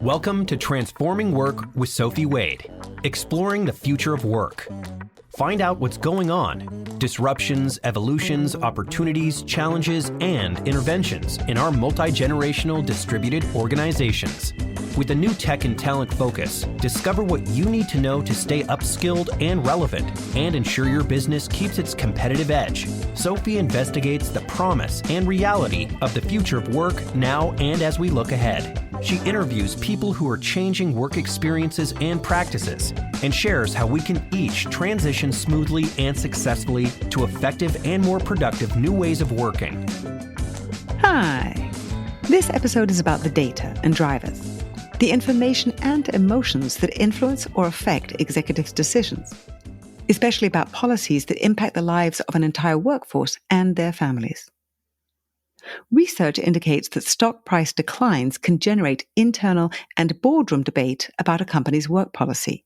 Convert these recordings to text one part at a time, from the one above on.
Welcome to Transforming Work with Sophie Wade, exploring the future of work. Find out what's going on, disruptions, evolutions, opportunities, challenges, and interventions in our multi-generational distributed organizations. With a new tech and talent focus, discover what you need to know to stay upskilled and relevant and ensure your business keeps its competitive edge. Sophie investigates the promise and reality of the future of work now and as we look ahead. She interviews people who are changing work experiences and practices and shares how we can each transition smoothly and successfully to effective and more productive new ways of working. Hi. This episode is about the data and drivers, the information and emotions that influence or affect executives' decisions, especially about policies that impact the lives of an entire workforce and their families. Research indicates that stock price declines can generate internal and boardroom debate about a company's work policy.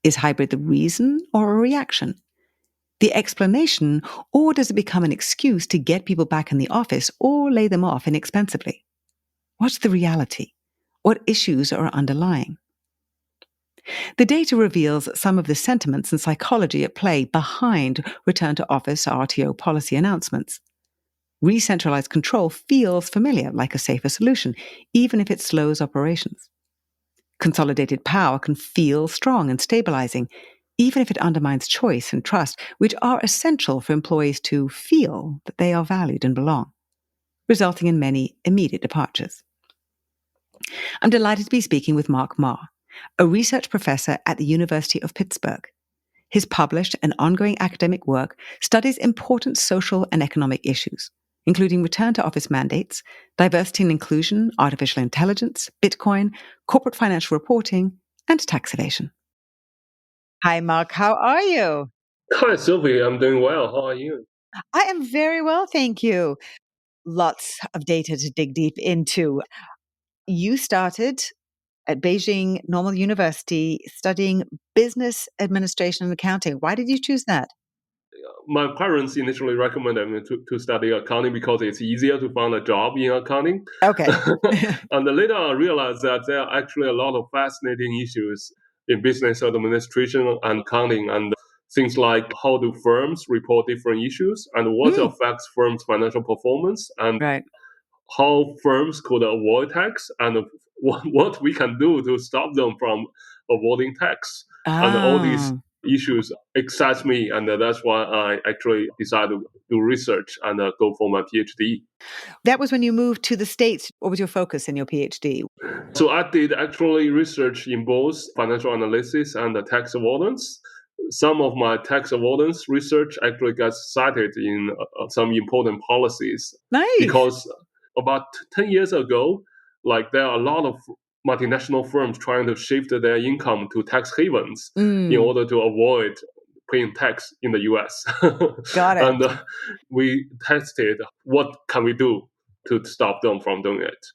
Is hybrid the reason or a reaction? The explanation, or does it become an excuse to get people back in the office or lay them off inexpensively? What's the reality? What issues are underlying? The data reveals some of the sentiments and psychology at play behind return to office RTO policy announcements. Re-centralized control feels familiar, like a safer solution, even if it slows operations. Consolidated power can feel strong and stabilizing, even if it undermines choice and trust, which are essential for employees to feel that they are valued and belong, resulting in many immediate departures. I'm delighted to be speaking with Mark Ma, a research professor at the University of Pittsburgh. His published and ongoing academic work studies important social and economic issues, including return-to-office mandates, diversity and inclusion, artificial intelligence, Bitcoin, corporate financial reporting, and tax evasion. Hi, Mark. How are you? Hi, Sophie. I'm doing well. How are you? I am very well, thank you. Lots of data to dig deep into. You started at Beijing Normal University studying business administration and accounting. Why did you choose that? My parents initially recommended me to study accounting because it's easier to find a job in accounting. Okay. And later I realized that there are actually a lot of fascinating issues in business administration and accounting, and things like how do firms report different issues and what affects firms' financial performance, and Right. how firms could avoid tax, and what we can do to stop them from avoiding tax. And all these issues excite me, and that's why I actually decided to do research and go for my PhD. That was when you moved to the States. What was your focus in your PhD? So I did actually research in both financial analysis and tax avoidance. Some of my tax avoidance research actually gets cited in some important policies. Nice. Because about 10 years ago, there are a lot of multinational firms trying to shift their income to tax havens in order to avoid paying tax in the US. Got it. And we tested what can we do to stop them from doing it.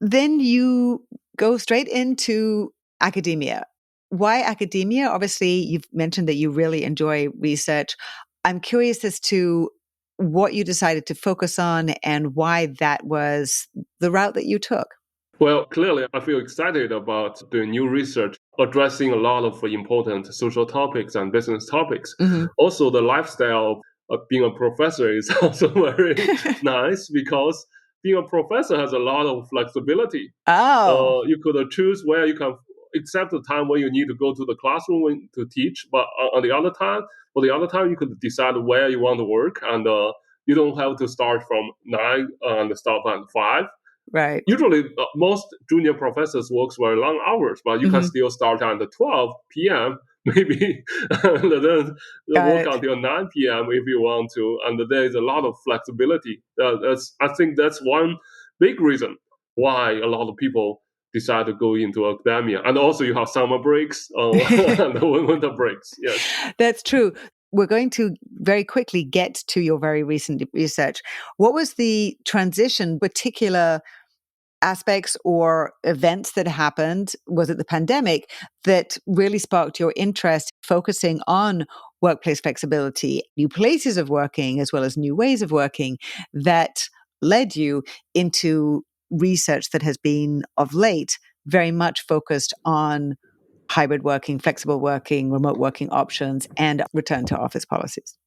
Then you go straight into academia. Why academia? Obviously, you've mentioned that you really enjoy research. I'm curious as to what you decided to focus on and why that was the route that you took. Well, clearly, I feel excited about doing new research addressing a lot of important social topics and business topics. Mm-hmm. Also, the lifestyle of being a professor is also very nice because being a professor has a lot of flexibility. Oh. You could choose where you can, except the time when you need to go to the classroom to teach. But on the other time, you could decide where you want to work, and you don't have to start from 9 and stop at 5. Right. Usually, most junior professors works very long hours, but you can still start at 12 p.m. maybe, and then work until 9 p.m. if you want to. And there is a lot of flexibility. I think that's one big reason why a lot of people decide to go into academia. And also, you have summer breaks and winter breaks. Yes, that's true. We're going to very quickly get to your very recent research. What was the transition, particular aspects or events that happened? Was it the pandemic that really sparked your interest focusing on workplace flexibility, new places of working, as well as new ways of working that led you into research that has been of late very much focused on hybrid working, flexible working, remote working options, and return to office policies?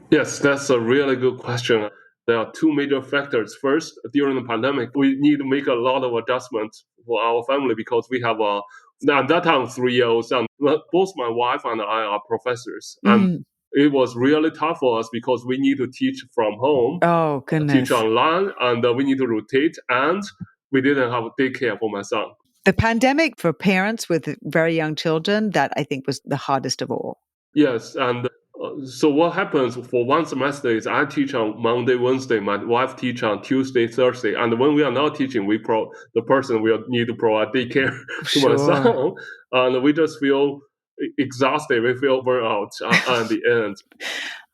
Yes, that's a really good question. There are two major factors. First, during the pandemic, we need to make a lot of adjustments for our family because we have at that time 3 year-olds, and both my wife and I are professors. And it was really tough for us because we need to teach from home, Oh, teach goodness. online, and we need to rotate, and we didn't have daycare for my son. The pandemic for parents with very young children, that I think was the hardest of all. Yes, and so what happens for one semester is I teach on Monday, Wednesday, my wife teach on Tuesday, Thursday, and when we are not teaching, the person will need to provide daycare to my Sure. son, and we just feel exhausted. We feel burnt out at the end,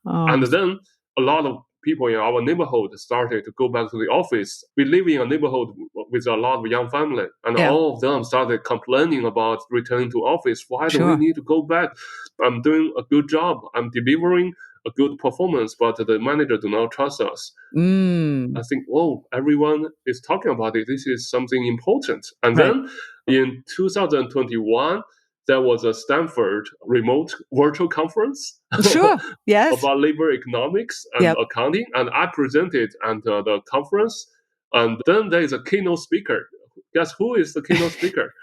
and then a lot of people in our neighborhood started to go back to the office. We live in a neighborhood with a lot of young family, and Yeah. all of them started complaining about returning to office. Why do we Sure. need to go back? I'm doing a good job. I'm delivering a good performance, but the manager do not trust us. I think, everyone is talking about it. This is something important. And Right. then in 2021, there was a Stanford remote virtual conference Sure. Yes. about labor economics and Yep. accounting. And I presented at the conference. And then there is a keynote speaker. Guess who is the keynote speaker?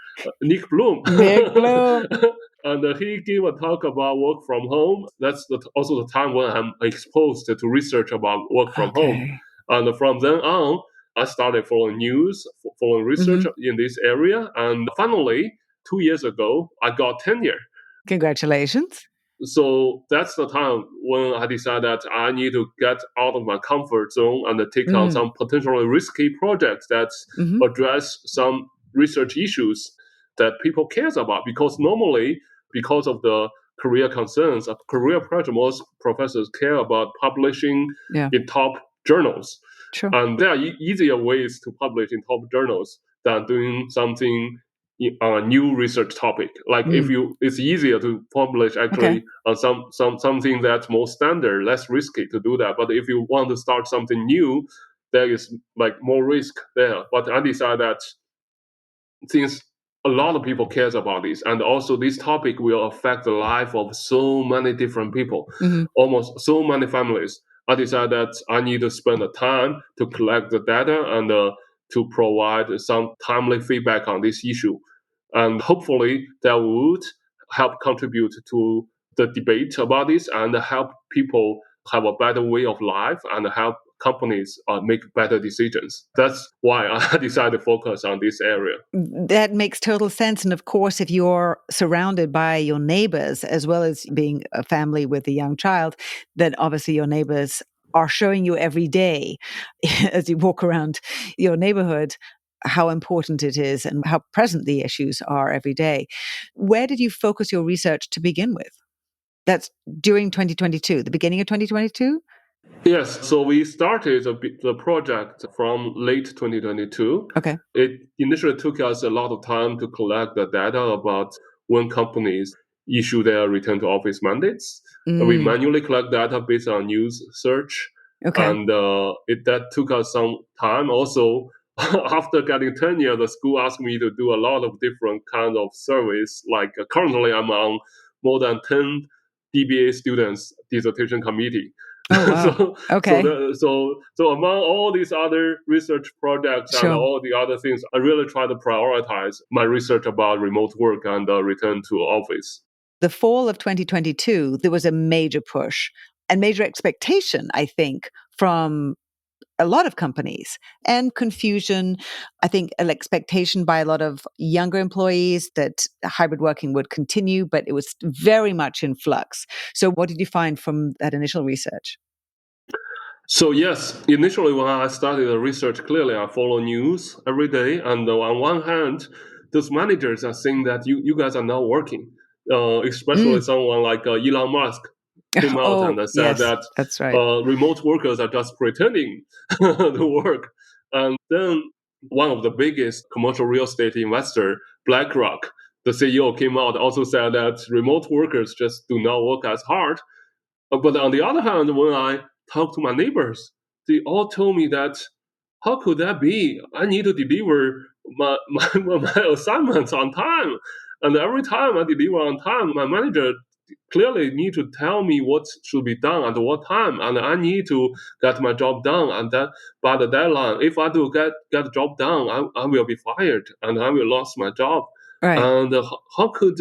Nick Bloom. Nick Bloom. And he gave a talk about work from home. That's also the time when I'm exposed to research about work from home. Okay. And from then on, I started following news, following research in this area. And finally, 2 years ago, I got tenure. Congratulations. So that's the time when I decided that I need to get out of my comfort zone and take on some potentially risky projects that address some research issues that people cares about. Because normally, because of the career concerns, career pressure, most professors care about publishing in top journals. Sure. And there are easier ways to publish in top journals than doing something on a new research topic. Like it's easier to publish actually on something that's more standard, less risky to do that. But if you want to start something new, there is like more risk there. But I decided that since a lot of people cares about this, and also this topic will affect the life of so many different people, almost so many families, I decided that I need to spend the time to collect the data and to provide some timely feedback on this issue. And hopefully that would help contribute to the debate about this and help people have a better way of life and help companies make better decisions. That's why I decided to focus on this area. That makes total sense. And of course, if you're surrounded by your neighbors, as well as being a family with a young child, then obviously your neighbors are showing you every day as you walk around your neighborhood how important it is and how present the issues are every day. Where did you focus your research to begin with? That's during 2022, the beginning of 2022? Yes, so we started the project from late 2022. Okay. It initially took us a lot of time to collect the data about when companies issue their return to office mandates. We manually collect data based on news search. Okay. And that took us some time. Also, after getting tenure, the school asked me to do a lot of different kinds of surveys. Like currently, I'm on more than 10 DBA students dissertation committee. Oh, wow. Okay. So among all these other research projects and all the other things, I really try to prioritize my research about remote work and return to office. The fall of 2022, there was a major push and major expectation, I think, from a lot of companies and confusion. I think an expectation by a lot of younger employees that hybrid working would continue, but it was very much in flux. So what did you find from that initial research? So yes, initially when I started the research, clearly I follow news every day. And on one hand, those managers are saying that you guys are not working, especially someone like Elon Musk came out and said that that's right. Remote workers are just pretending to work. And then one of the biggest commercial real estate investor, BlackRock, the CEO came out also said that remote workers just do not work as hard. But on the other hand, when I talked to my neighbors, they all told me that how could that be? I need to deliver my assignments on time. And every time I deliver on time, my manager clearly need to tell me what should be done at what time, and I need to get my job done and that by the deadline. If I do get the job done, I will be fired and I will lose my job. Right. And how could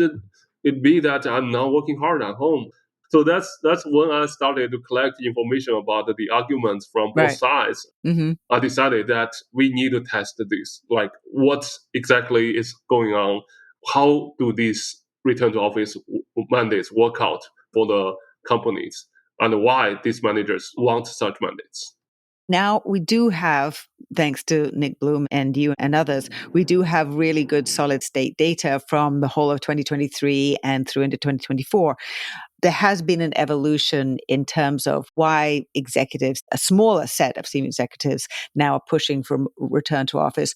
it be that I'm now working hard at home? So that's when I started to collect information about the arguments from both Right. sides. Mm-hmm. I decided that we need to test this. Like, what exactly is going on? How do these return to office mandates work out for the companies? And why these managers want such mandates? Now, we do have, thanks to Nick Bloom and you and others, we do have really good solid state data from the whole of 2023 and through into 2024. There has been an evolution in terms of why executives, a smaller set of senior executives, now are pushing for return to office.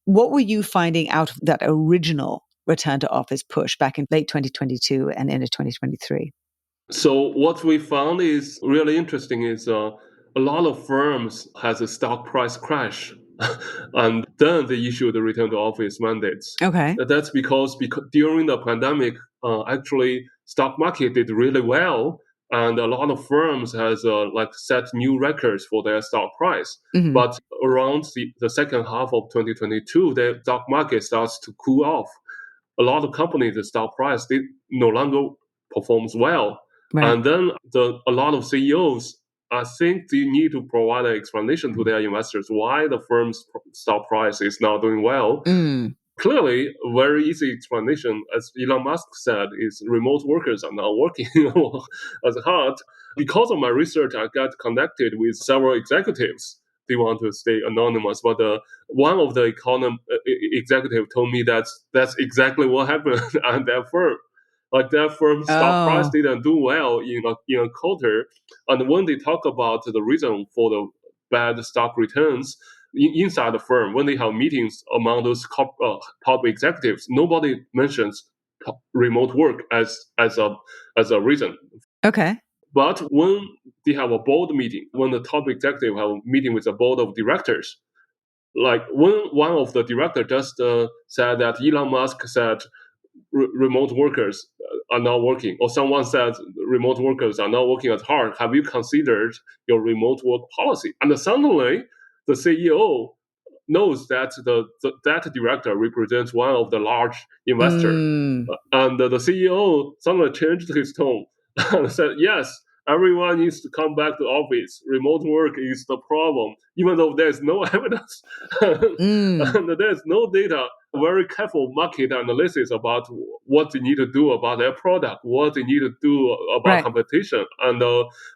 What were you finding out of that original return to office push back in late 2022 and into 2023? So what we found is really interesting is a lot of firms has a stock price crash, and then they issue the return to office mandates. Okay. That's because during the pandemic, actually stock market did really well, and a lot of firms has like set new records for their stock price. Mm-hmm. But around the second half of 2022, the stock market starts to cool off. A lot of companies, the stock price did no longer performs well. Right. And then a lot of CEOs, I think they need to provide an explanation to their investors why the firm's stock price is not doing well. Mm. Clearly, a very easy explanation, as Elon Musk said, is remote workers are not working as hard. Because of my research, I got connected with several executives. They want to stay anonymous, but one of the executive told me that that's exactly what happened at that firm. Like that firm's stock price didn't do well in a quarter, and when they talk about the reason for the bad stock returns inside the firm, when they have meetings among those top executives, nobody mentions remote work as a reason. Okay. But when they have a board meeting, when the top executive have a meeting with the board of directors, like when one of the directors just said that Elon Musk said remote workers are not working, or someone said remote workers are not working as hard, have you considered your remote work policy? And suddenly the CEO knows that that director represents one of the large investors. And the CEO suddenly changed his tone and said, yes, everyone needs to come back to office. Remote work is the problem, even though there's no evidence and there's no data. Very careful market analysis about what they need to do about their product, what they need to do about competition, and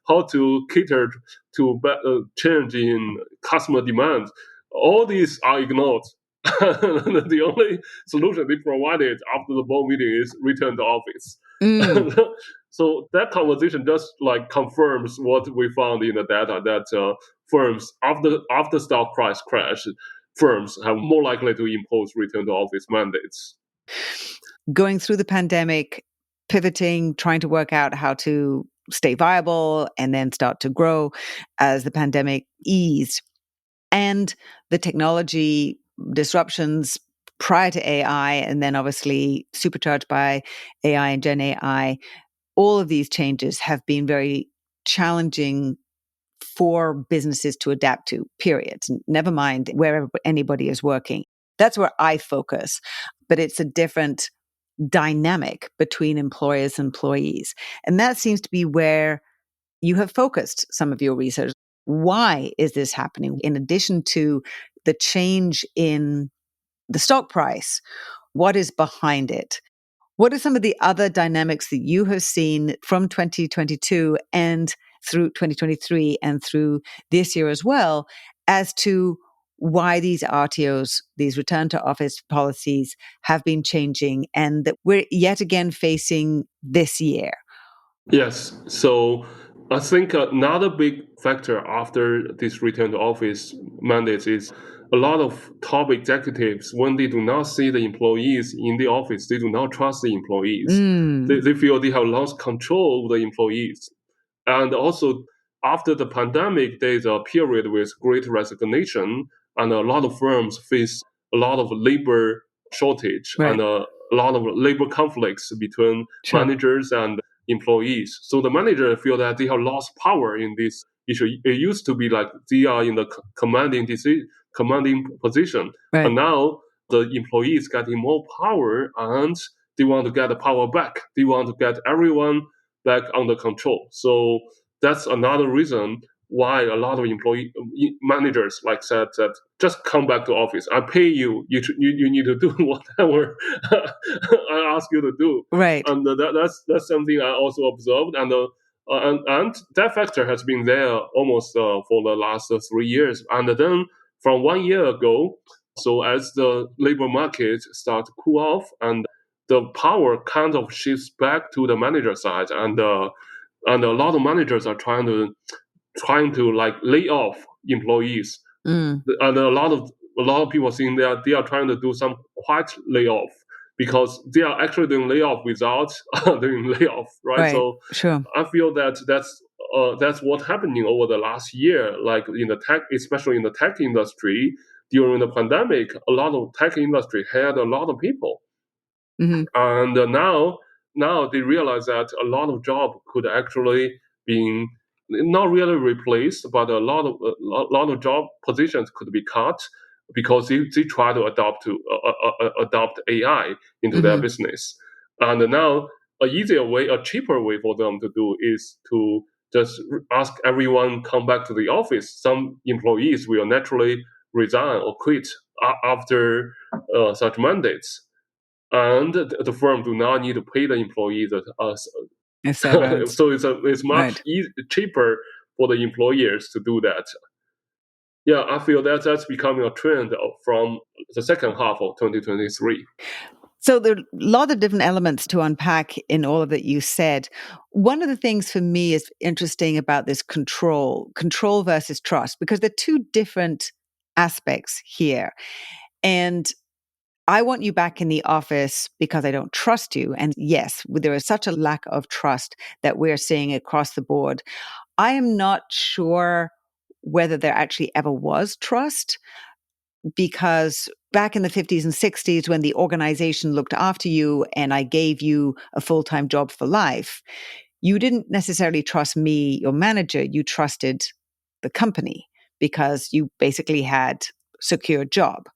how to cater to change in customer demand. All these are ignored. The only solution they provided after the board meeting is return to office. So that conversation just like confirms what we found in the data, that firms after stock price crash, firms are more likely to impose return to office mandates. Going through the pandemic, pivoting, trying to work out how to stay viable and then start to grow as the pandemic eased. And the technology disruptions prior to AI, and then obviously supercharged by AI and Gen AI, all of these changes have been very challenging for businesses to adapt to, period. Never mind wherever anybody is working. That's where I focus. But it's a different dynamic between employers and employees. And that seems to be where you have focused some of your research. Why is this happening? In addition to the change in the stock price, what is behind it? What are some of the other dynamics that you have seen from 2022 and through 2023 and through this year as well as to why these RTOs, these return to office policies, have been changing and that we're yet again facing this year? Yes. So I think another big factor after this return to office mandates is a lot of top executives, when they do not see the employees in the office, they do not trust the employees. They feel they have lost control of the employees. And also, after the pandemic, there's a period with great resignation. and a lot of firms face a lot of labor shortage Right. and a lot of labor conflicts between Sure. managers and employees. So the manager feel that they have lost power in this issue. It used to be like they are in the commanding position, Right. and now the employees getting more power and they want to get the power back. They want to get everyone back under control. So that's another reason why a lot of managers like said that just come back to office. I pay you. You need to do whatever I ask you to do. Right. And that's something I also observed. And that factor has been there almost for the last 3 years. And then from 1 year ago, so as the labor market start to cool off and the power kind of shifts back to the manager side, and a lot of managers are trying to like lay off employees, and a lot of people think that they are trying to do some quiet layoff because they are actually doing layoff without doing layoff, right? Right. So Sure. I feel that that's what's happening over the last year, like in the tech, especially in the tech industry. During the pandemic, a lot of tech industry had a lot of people, Mm-hmm. and now they realize that a lot of job could actually be not really replaced, but a lot of job positions could be cut because they try to adopt AI into their Mm-hmm. business. And now a cheaper way for them to do is to just ask everyone come back to the office. Some employees will naturally resign or quit after such mandates, and the firm do not need to pay the employees A severance. so it's much Right. cheaper for the employers to do that. Yeah, I feel that that's becoming a trend from the second half of 2023. So there are a lot of different elements to unpack in all of that you said. One of the things for me is interesting about this control versus trust, because they're two different aspects here. And I want you back in the office because I don't trust you. And yes, there is such a lack of trust that we're seeing across the board. I am not sure whether there actually ever was trust, because back in the 50s and 60s, when the organization looked after you and I gave you a full-time job for life, you didn't necessarily trust me, your manager, you trusted the company because you basically had secure job.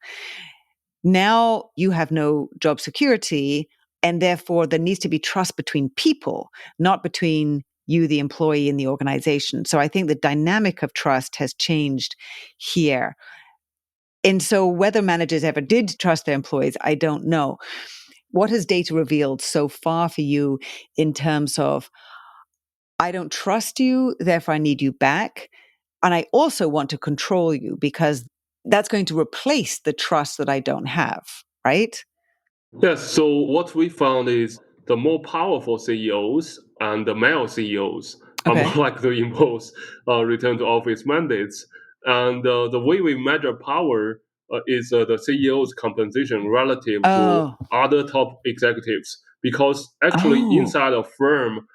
Now you have no job security, and therefore there needs to be trust between people, not between you, the employee, and the organization. So I think the dynamic of trust has changed here. And so whether managers ever did trust their employees, I don't know. What has data revealed so far for you in terms of, I don't trust you, therefore I need you back. And I also want to control you because that's going to replace the trust that I don't have, right? Yes, so what we found is the more powerful CEOs and the male CEOs are more Okay. likely to impose return to office mandates. And the way we measure power is the CEO's compensation relative to Oh, other top executives. Because actually, oh, inside a firm,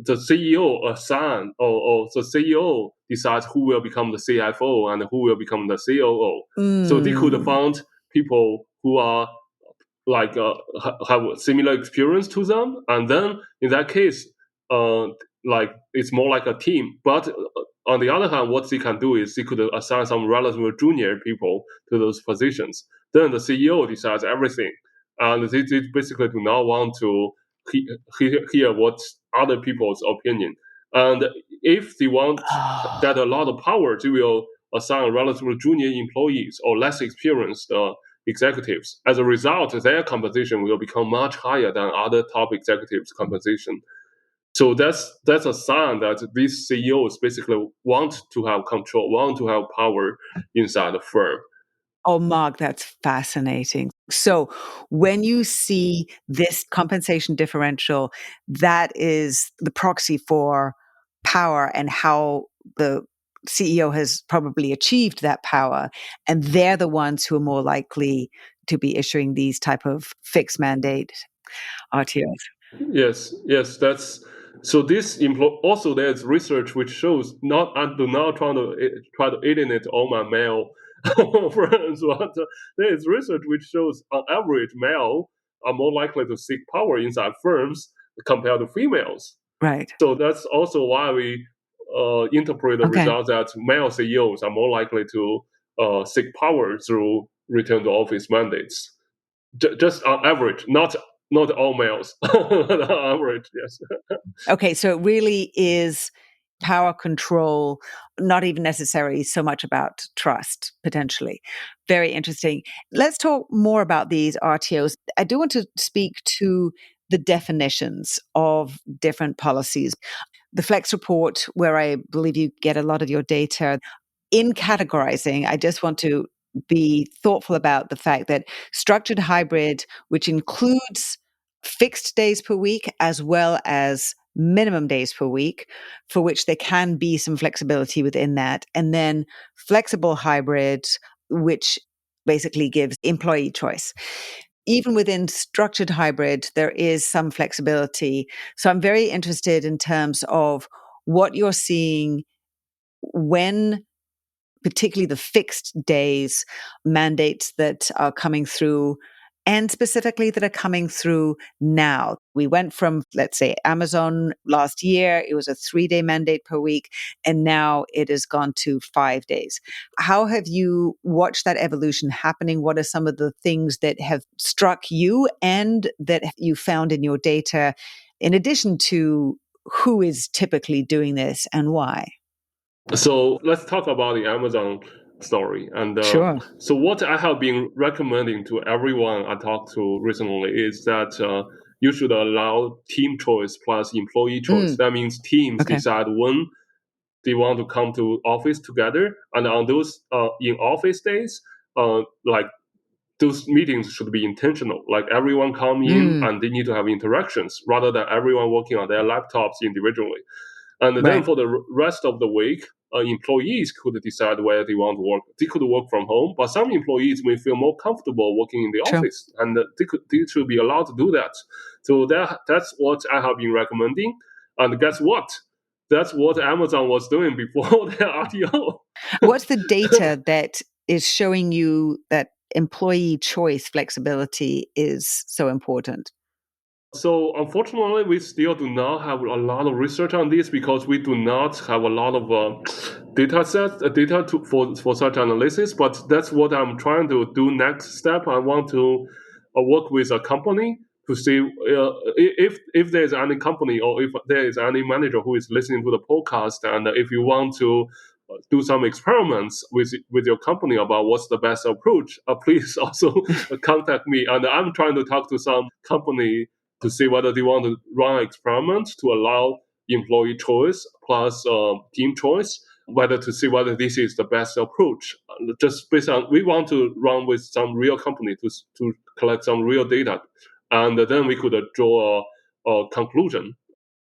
the CEO assign or the CEO decides who will become the CFO and who will become the COO. So they could mm, found people who are like have a similar experience to them, and then in that case, uh, like it's more like a team. But on the other hand, what they can do is they could assign some relatively junior people to those positions. Then the CEO decides everything, and they basically do not want to hear what other people's opinion. And if they want oh, get a lot of power, they will assign relatively junior employees or less experienced executives. As a result, their compensation will become much higher than other top executives' compensation. So that's a sign that these CEOs basically want to have control, want to have power inside the firm. oh, Mark, that's fascinating. So when you see this compensation differential, that is the proxy for power and how the CEO has probably achieved that power. And they're the ones who are more likely to be issuing these type of fixed mandate RTOs. Yes, that's so. Also there's research which shows not I do not try to alienate all my male friends, but there is research which shows on average male are more likely to seek power inside firms compared to females. Right. So that's also why we interpret the result that male CEOs are more likely to seek power through return to office mandates. Just on average, not all males. On average, yes. Okay, so it really is power control, not even necessarily so much about trust, potentially. Very interesting. Let's talk more about these RTOs. I do want to speak to the definitions of different policies. The Flex report, where I believe you get a lot of your data, in categorizing, I just want to be thoughtful about the fact that structured hybrid, which includes fixed days per week as well as minimum days per week, for which there can be some flexibility within that. And then flexible hybrid, which basically gives employee choice. Even within structured hybrid, there is some flexibility. So I'm very interested in terms of what you're seeing when particularly the fixed days mandates that are coming through, and specifically that are coming through now. We went from, let's say, Amazon last year, it was a 3-day mandate per week, and now it has gone to 5 days. How have you watched that evolution happening? What are some of the things that have struck you and that you found in your data, in addition to who is typically doing this and why? So let's talk about the Amazon story. And Sure. So what I have been recommending to everyone I talked to recently is that you should allow team choice plus employee choice. That means teams decide when they want to come to office together, and on those in office days, like those meetings should be intentional. Like everyone come in and they need to have interactions rather than everyone working on their laptops individually. And then for the rest of the week, employees could decide where they want to work. They could work from home, but some employees may feel more comfortable working in the office, and they should be allowed to do that. So that's what I have been recommending. And guess what? That's what Amazon was doing before their RTO. What's the data that is showing you that employee choice flexibility is so important? So unfortunately, we still do not have a lot of research on this because we do not have a lot of data for such analysis. But that's what I'm trying to do next step. I want to work with a company to see if there's any company or if there is any manager who is listening to the podcast, and if you want to do some experiments with your company about what's the best approach, please also contact me. And I'm trying to talk to some company to see whether they want to run experiments to allow employee choice plus team choice, whether to see whether this is the best approach. Just based on, we want to run with some real company to collect some real data, and then we could draw a conclusion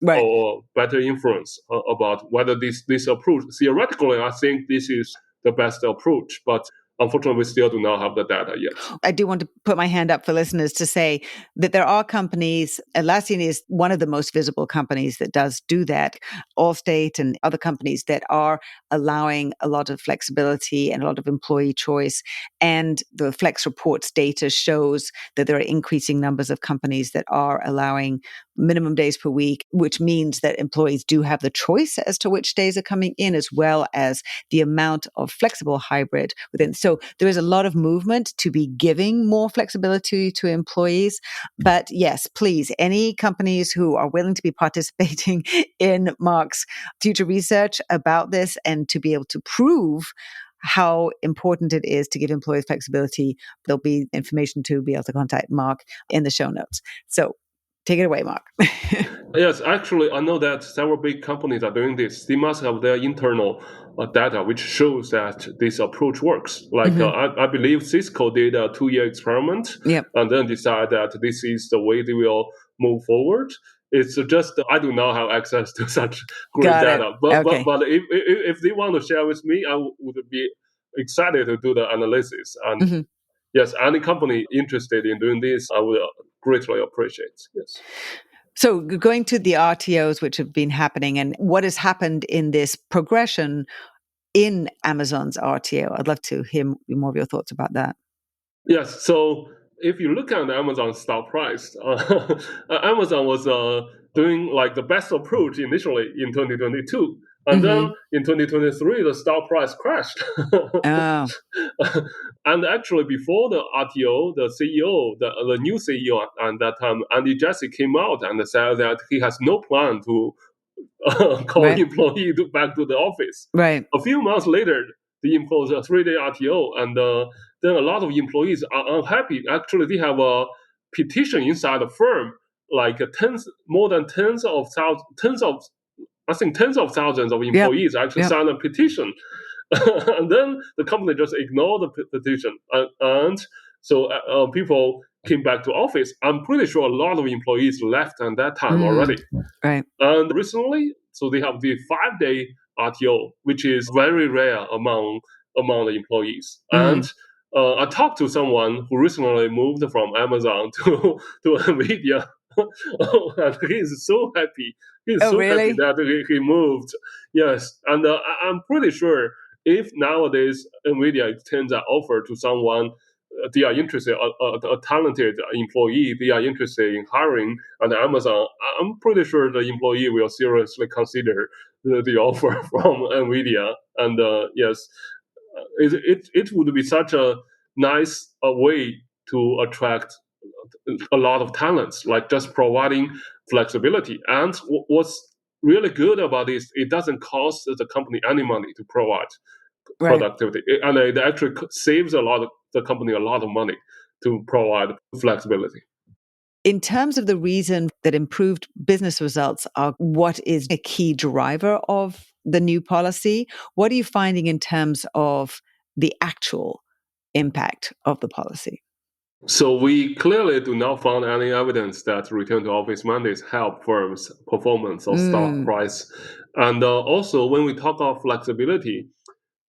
or better inference about whether this approach. Theoretically, I think this is the best approach, but unfortunately, we still do not have the data yet. I do want to put my hand up for listeners to say that there are companies, Atlassian is one of the most visible companies that does do that, Allstate and other companies that are allowing a lot of flexibility and a lot of employee choice. And the Flex Reports data shows that there are increasing numbers of companies that are allowing minimum days per week, which means that employees do have the choice as to which days are coming in, as well as the amount of flexible hybrid within. So there is a lot of movement to be giving more flexibility to employees. But yes, please, any companies who are willing to be participating in Mark's future research about this and to be able to prove how important it is to give employees flexibility, there'll be information to be able to contact Mark in the show notes. So take it away, Mark. Yes, actually, I know that several big companies are doing this. They must have their internal data, which shows that this approach works. Like I believe Cisco did a 2-year experiment and then decided that this is the way they will move forward. It's just I do not have access to such great data. But if they want to share with me, I would be excited to do the analysis. And yes, any company interested in doing this, I would greatly appreciate. Yes. So going to the RTOs, which have been happening, and what has happened in this progression in Amazon's RTO? I'd love to hear more of your thoughts about that. Yes. So if you look at Amazon's stock price, Amazon was doing like the best approach initially in 2022. And then in 2023, the stock price crashed. Oh, And actually, before the RTO, the CEO, the new CEO at that time, Andy Jassy, came out and said that he has no plan to call right. employee back to the office. Right. A few months later, they imposed a 3-day RTO, and then a lot of employees are unhappy. Actually, they have a petition inside the firm, like more than tens of thousands of employees actually signed a petition. And then the company just ignored the petition. And so people came back to office. I'm pretty sure a lot of employees left at that time already. Right. And recently, so they have the 5-day RTO, which is very rare among the employees. And I talked to someone who recently moved from Amazon to Nvidia. And he's so happy. He's so really? happy that he moved. Yes. And I'm pretty sure if nowadays Nvidia extends an offer to someone, they are interested, a talented employee, they are interested in hiring on Amazon, I'm pretty sure the employee will seriously consider the offer from Nvidia. And yes, it would be such a nice way to attract a lot of talents, like just providing flexibility. And what's really good about this, it doesn't cost the company any money to provide productivity, and it actually saves the company a lot of money to provide flexibility. In terms of the reason that improved business results are what is a key driver of the new policy, what are you finding in terms of the actual impact of the policy? So we clearly do not find any evidence that return to office mandates help firms' performance or stock price. And also, when we talk of flexibility,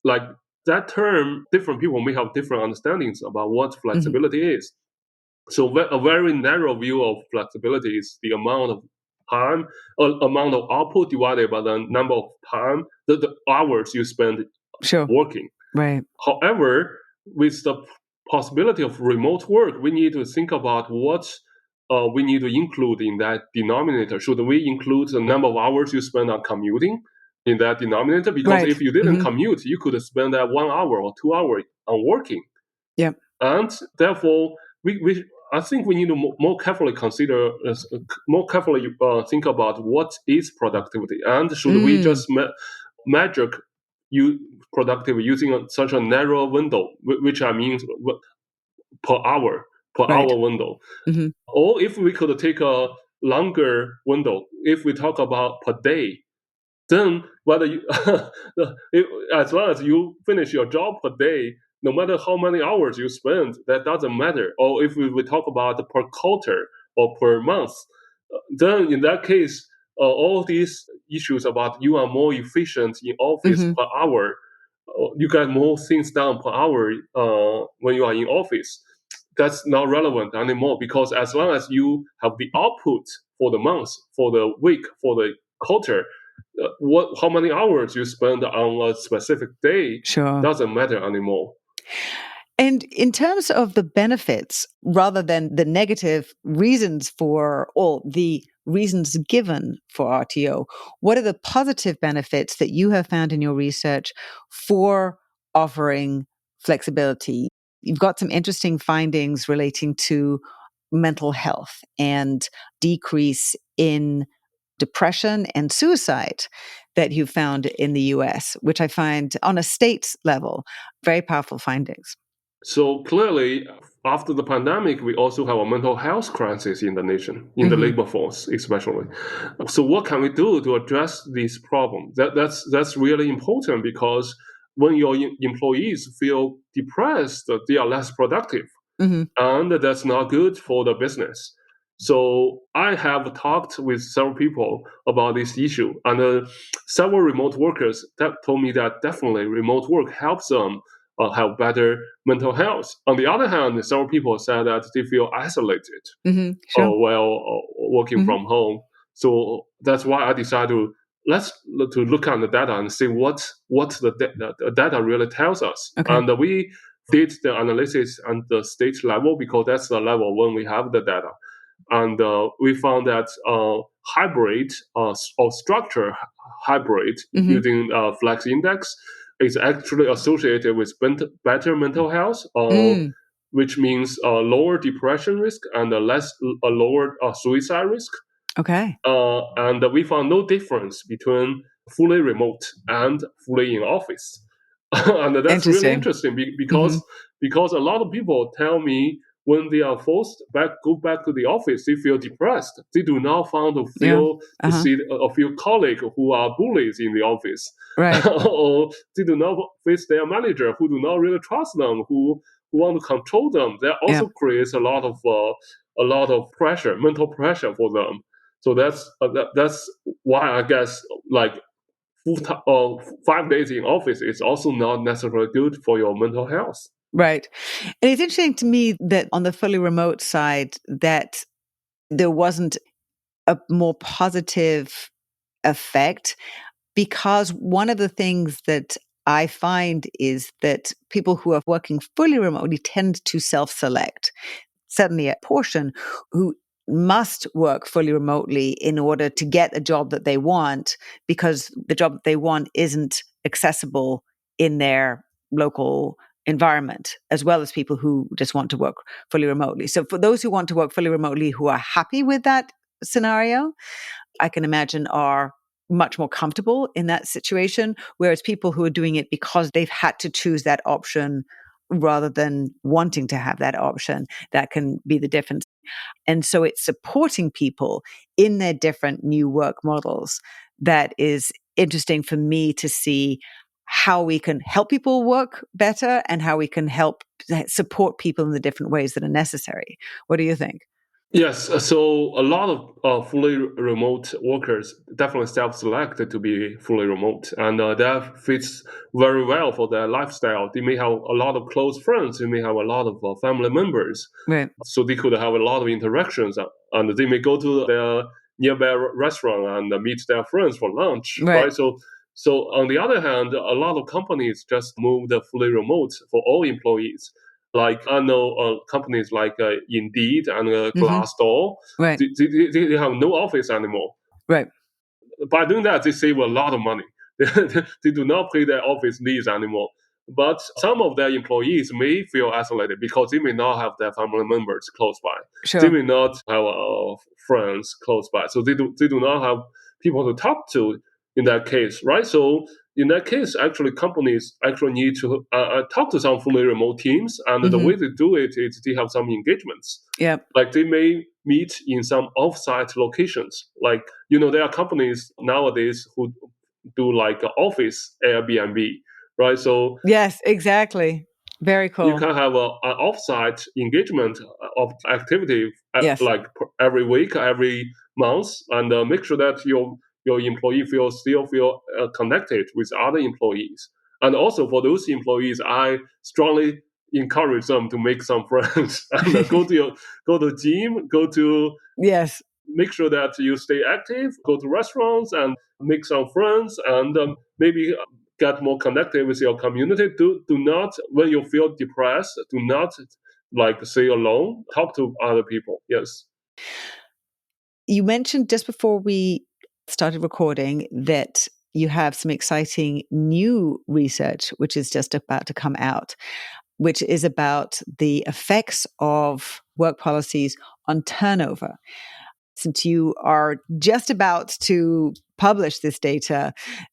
like that term, different people may have different understandings about what flexibility is. So a very narrow view of flexibility is the amount of time, amount of output divided by the number of time, the hours you spend working. Right. However, with the possibility of remote work, we need to think about what we need to include in that denominator. Should we include the number of hours you spend on commuting in that denominator? Because if you didn't commute, you could spend that 1 hour or 2 hours on working. Yep. And therefore, I think we need to more carefully consider, think about what is productivity, and should we just measure productivity using such a narrow window, which I mean per hour window, or if we could take a longer window, if we talk about per day, then whether you, as long as you finish your job per day, no matter how many hours you spend, that doesn't matter. Or if we talk about per quarter or per month, then in that case, all these issues about you are more efficient in office per hour, you get more things done per hour when you are in office, that's not relevant anymore, because as long as you have the output for the month, for the week, for the quarter, how many hours you spend on a specific day doesn't matter anymore. And in terms of the benefits, rather than the negative reasons for, or the reasons given for RTO, what are the positive benefits that you have found in your research for offering flexibility? You've got some interesting findings relating to mental health and decrease in depression and suicide that you found in the US, which I find on a state level, very powerful findings. So clearly, after the pandemic, we also have a mental health crisis in the nation, in the labor force especially. So what can we do to address this problem? That's really important, because when your employees feel depressed, they are less productive. And that's not good for the business. So I have talked with several people about this issue, and several remote workers that told me that definitely remote work helps them have better mental health. On the other hand, several people said that they feel isolated while working from home. So that's why I decided to let's to look at the data and see what the data really tells us. Okay. And we did the analysis at the state level because that's the level when we have the data. And we found that hybrid or structure hybrid using flex index is actually associated with better mental health, which means lower depression risk and a lower suicide risk. Okay. And we found no difference between fully remote and fully in office. And that's really interesting because a lot of people tell me when they are forced go back to the office, they feel depressed. They do not find to feel to see a few colleagues who are bullies in the office, right? Or they do not face their manager who do not really trust them, who want to control them. That also creates a lot of pressure, mental pressure for them. So that's why I guess like 5 days in office is also not necessarily good for your mental health. Right. And it's interesting to me that on the fully remote side, that there wasn't a more positive effect, because one of the things that I find is that people who are working fully remotely tend to self-select. Certainly a portion who must work fully remotely in order to get a job that they want, because the job that they want isn't accessible in their local environment, as well as people who just want to work fully remotely. So for those who want to work fully remotely, who are happy with that scenario, I can imagine are much more comfortable in that situation, whereas people who are doing it because they've had to choose that option rather than wanting to have that option, that can be the difference. And so it's supporting people in their different new work models that is interesting for me to see how we can help people work better and how we can help support people in the different ways that are necessary. What do you think? Yes, so a lot of fully remote workers definitely self-select to be fully remote, and that fits very well for their lifestyle. They may have a lot of close friends, they may have a lot of family members, right? So they could have a lot of interactions, and they may go to their nearby restaurant and meet their friends for lunch, right? So on the other hand, a lot of companies just moved fully remote for all employees. Like I know companies like Indeed and Glassdoor, right? They have no office anymore. Right. By doing that, they save a lot of money. They do not pay their office leases anymore. But some of their employees may feel isolated because they may not have their family members close by. Sure. They may not have friends close by. So they do not have people to talk to in that case, right? So in that case, actually, companies actually need to talk to some fully remote teams. And the way they do it is they have some engagements. Yeah. Like they may meet in some off-site locations. Like, there are companies nowadays who do like office Airbnb, right? So yes, exactly. Very cool. You can have an off-site engagement of activity like every week, every month, and make sure that your employee still feel connected with other employees. And also for those employees, I strongly encourage them to make some friends and go to gym, make sure that you stay active, go to restaurants and make some friends, and maybe get more connected with your community. Do not, when you feel depressed, do not stay alone. Talk to other people. Yes. You mentioned just before we started recording that you have some exciting new research, which is just about to come out, which is about the effects of work policies on turnover. Since you are just about to publish this data,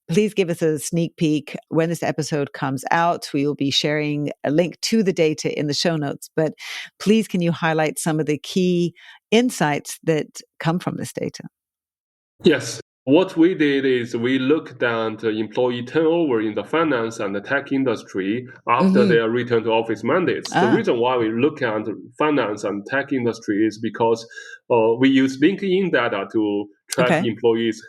please give us a sneak peek. When this episode comes out, we will be sharing a link to the data in the show notes. But please, can you highlight some of the key insights that come from this data? Yes. What we did is we looked at employee turnover in the finance and the tech industry after their return to office mandates. The reason why we look at finance and tech industry is because we use LinkedIn data to track employees'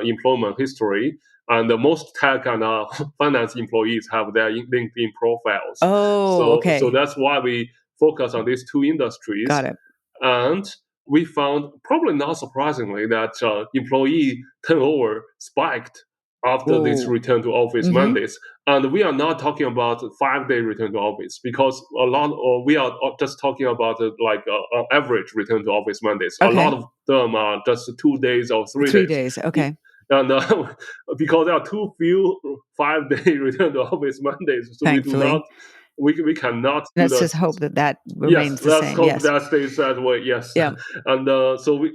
employment history. And most tech and finance employees have their LinkedIn profiles. So that's why we focus on these two industries. Got it. And we found, probably not surprisingly, that employee turnover spiked after this return to office mandates. And we are not talking about 5-day return to office, because we are just talking about an average return to office mandates. Okay. A lot of them are just 2 days or 3 days. 3 days, okay. And because there are too few 5-day return to office mandates, so Thankfully. we cannot. Let's just hope that remains the same. Let's hope that stays that way. Yes. Yeah. And so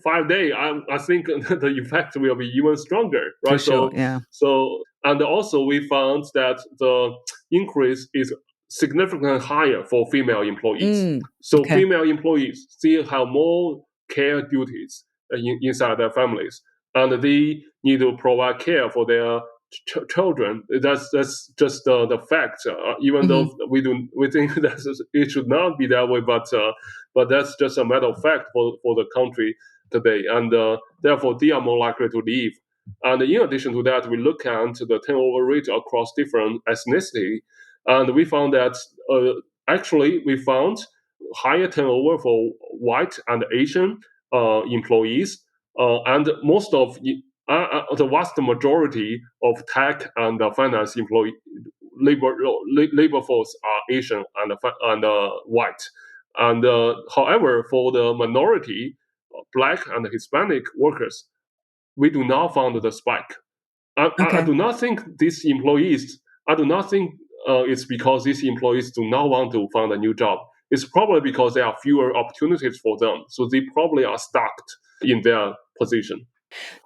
5-day, I think the effect will be even stronger, right? For sure. Yeah. So and also we found that the increase is significantly higher for female employees. So female employees still have more care duties inside their families, and they need to provide care for their children. That's just the fact. Even though we think that it should not be that way, but that's just a matter of fact for the country today, and therefore they are more likely to leave. And in addition to that, we look at the turnover rate across different ethnicity, and we found that actually we found higher turnover for white and Asian employees, and most of the vast majority of tech and finance employee labor force are Asian and white. And however, for the minority, Black and Hispanic workers, we do not find the spike. I do not think these employees. I do not think it's because these employees do not want to find a new job. It's probably because there are fewer opportunities for them, so they probably are stuck in their position.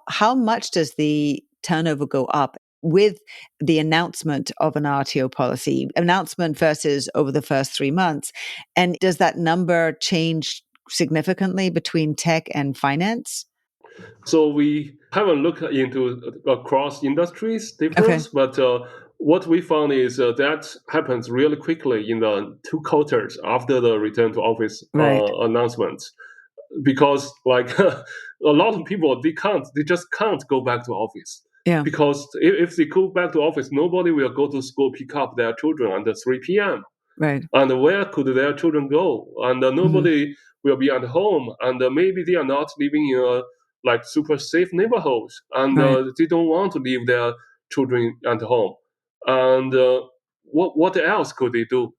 How much does the turnover go up with the announcement of an RTO policy, announcement versus over the first 3 months? And does that number change significantly between tech and finance? So we haven't looked into across industries difference, but what we found is that happens really quickly in the 2 quarters after the return to office announcement. Because a lot of people, they just can't go back to office. Yeah. Because if they go back to office, nobody will go to school, pick up their children under 3 p.m. Right. And where could their children go? And nobody will be at home. And maybe they are not living in a super safe neighborhoods, and they don't want to leave their children at home. And what else could they do?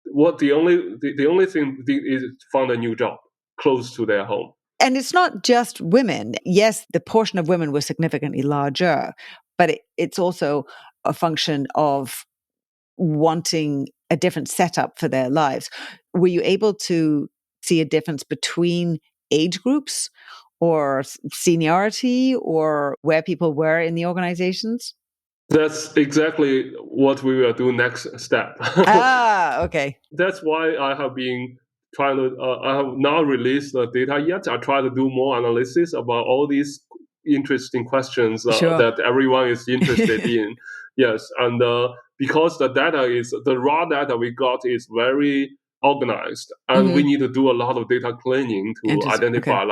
The only thing is find a new job close to their home. And it's not just women. Yes, the portion of women was significantly larger, but it's also a function of wanting a different setup for their lives. Were you able to see a difference between age groups or seniority or where people were in the organizations? That's exactly what we will do next step. Okay. That's why I have been trying to, I have not released the data yet. I try to do more analysis about all these interesting questions that everyone is interested in. Yes, and because the raw data we got is very organized, and we need to do a lot of data cleaning to identify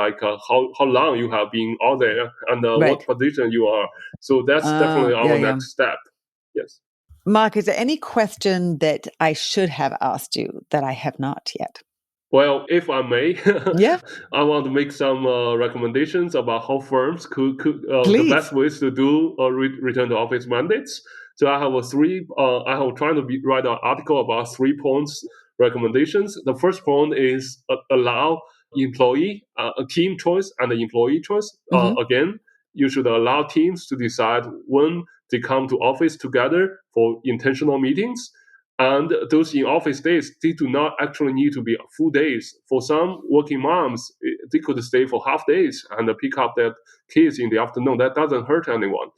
how long you have been out there and what position you are. So that's definitely our next step. Yes. Mark, is there any question that I should have asked you that I have not yet? Well, if I may, I want to make some recommendations about how firms could the best ways to do return to office mandates. So I have I have tried to write an article about 3 points recommendations. The first point is allow employee team choice and employee choice. Again, you should allow teams to decide when they come to office together for intentional meetings. And those in office days, they do not actually need to be full days. For some working moms, they could stay for half days and pick up their kids in the afternoon. That doesn't hurt anyone,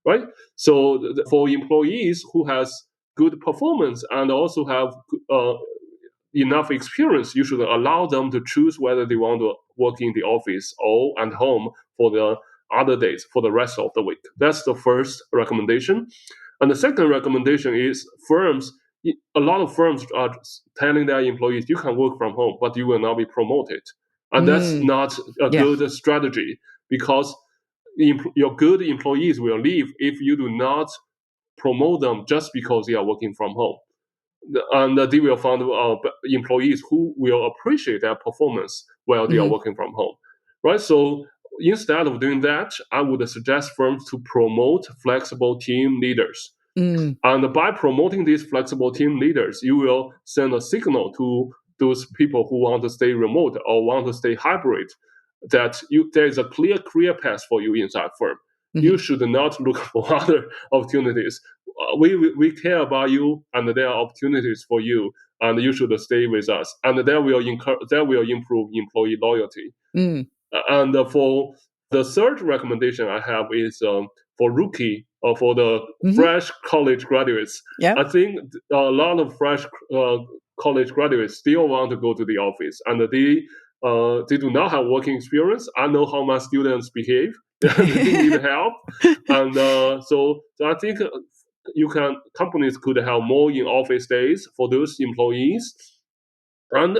right? So for employees who has good performance and also have enough experience, you should allow them to choose whether they want to work in the office or at home for the other days, for the rest of the week. That's the first recommendation. And the second recommendation is a lot of firms are telling their employees, you can work from home, but you will not be promoted. And that's not a good strategy, because your good employees will leave if you do not promote them just because they are working from home. and they will find employees who will appreciate their performance while they are working from home, right? So instead of doing that, I would suggest firms to promote flexible team leaders. And by promoting these flexible team leaders, you will send a signal to those people who want to stay remote or want to stay hybrid that there is a clear career path for you inside firm. You should not look for other opportunities. We care about you, and there are opportunities for you, and you should stay with us. And that will improve employee loyalty. And for the third recommendation I have is for rookie or for the fresh college graduates. I think a lot of fresh college graduates still want to go to the office, and they do not have working experience. I know how my students behave. They need help, and so I think companies could have more in-office days for those employees, and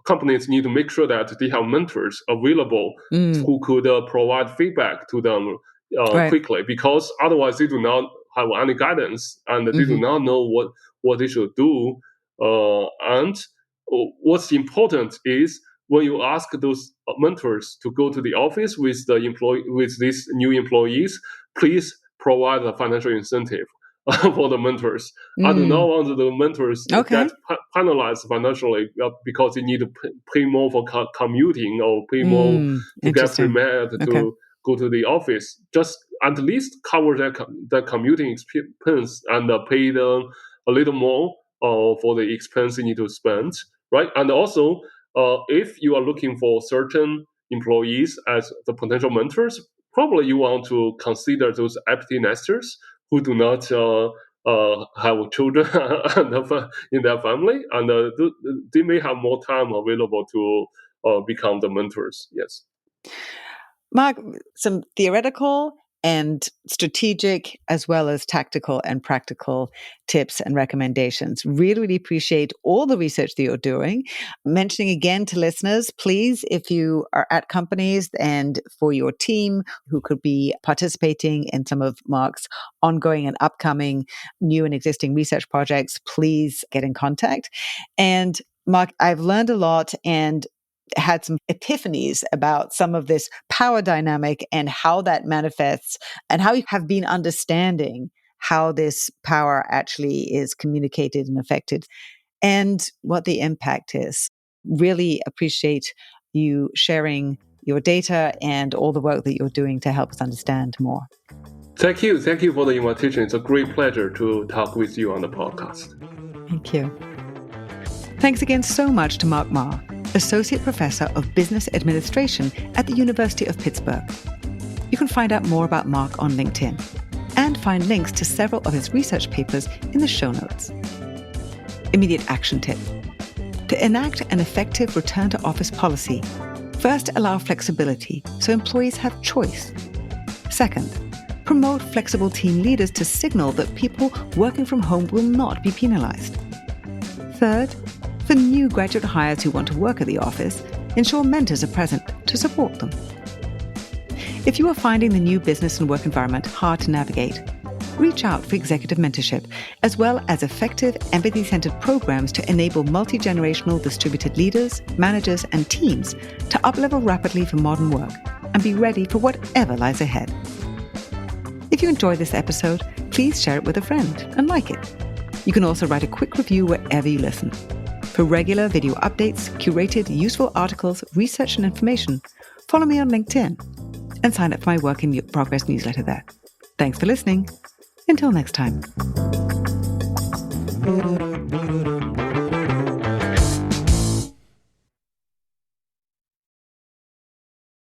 companies need to make sure that they have mentors available who could provide feedback to them quickly, because otherwise they do not have any guidance, and they do not know what they should do. And what's important is when you ask those mentors to go to the office with these new employees, please provide a financial incentive for the mentors. I do not want the mentors to get penalized financially because they need to pay more for commuting or pay more to get prepared to go to the office. Just at least cover their commuting expense and pay them a little more for the expense you need to spend, right? And also, if you are looking for certain employees as the potential mentors, probably you want to consider those empty nesters who do not have children in their family, and they may have more time available to become the mentors. Yes. Mark, some theoretical and strategic as well as tactical and practical tips and recommendations. Really, really appreciate all the research that you're doing. Mentioning again to listeners, please, if you are at companies and for your team who could be participating in some of Mark's ongoing and upcoming new and existing research projects, please get in contact. And Mark, I've learned a lot and had some epiphanies about some of this power dynamic and how that manifests, and how you have been understanding how this power actually is communicated and affected and what the impact is. Really appreciate you sharing your data and all the work that you're doing to help us understand more. Thank you. Thank you for the invitation. It's a great pleasure to talk with you on the podcast. Thank you. Thanks again so much to Mark Ma, Associate Professor of Business Administration at the University of Pittsburgh. You can find out more about Mark on LinkedIn and find links to several of his research papers in the show notes. Immediate action tip. To enact an effective return to office policy, first allow flexibility so employees have choice. Second, promote flexible team leaders to signal that people working from home will not be penalized. Third, for new graduate hires who want to work at the office, ensure mentors are present to support them. If you are finding the new business and work environment hard to navigate, reach out for executive mentorship, as well as effective empathy-centered programs to enable multi-generational distributed leaders, managers, and teams to up-level rapidly for modern work and be ready for whatever lies ahead. If you enjoyed this episode, please share it with a friend and like it. You can also write a quick review wherever you listen. For regular video updates, curated, useful articles, research, and information, follow me on LinkedIn and sign up for my Work in Progress newsletter there. Thanks for listening. Until next time.